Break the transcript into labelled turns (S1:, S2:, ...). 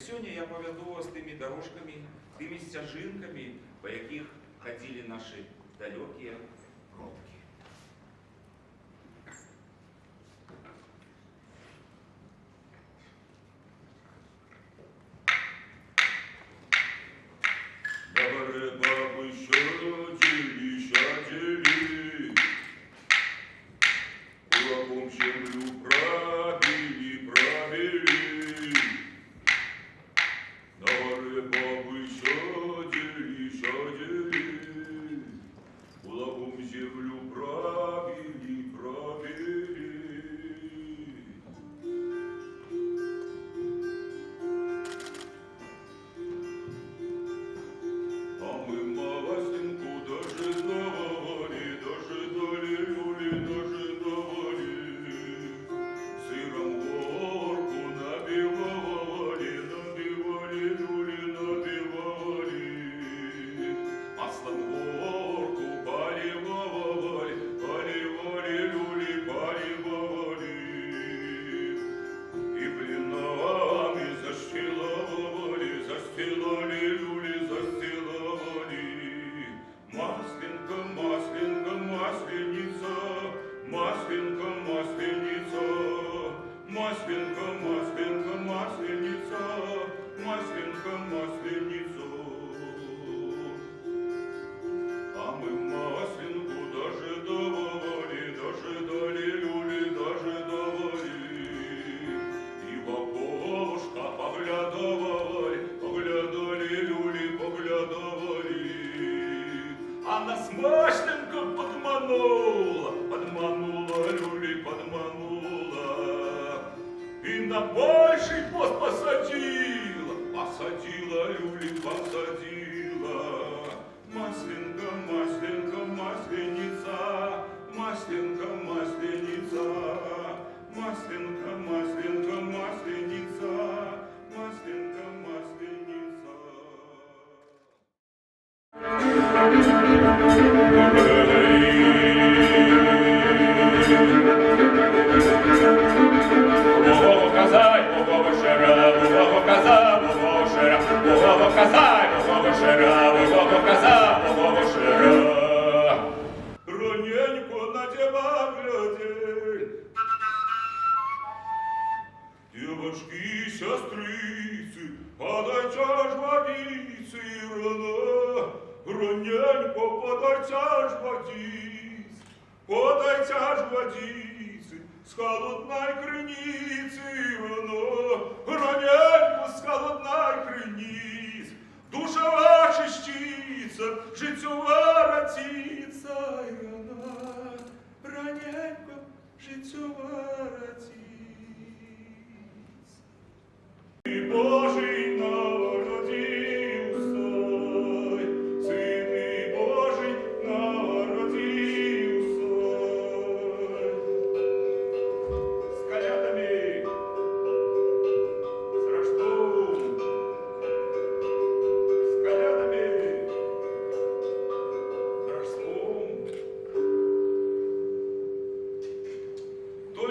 S1: Сьогодні я поведу вас тими дорожками, тими стяжинками, по яких ходили наши далекие предки.
S2: Говори, бабы, щадили, кулаком землю правили. Говори, бабы, щадили, кулаком землю правили. Масленица. А мы масленку дожидали, люли, дожидали. И в окошко поглядали, люли, поглядали. Она с масленком подманула, люли, подманула. И на больший пост посадила, люли, посадила. Масленка, масленица, масленка, масленица, масленка, масленица, масленка, масленица. Раненько на тебя глядеть, девочки, сестрицы, подайте ж водицы рано, раненько подайте ж водицы, с холодной крыницы рано, раненько с холодной крыницы, душова чистится, життєва ратиться, і рано, раненько, життєва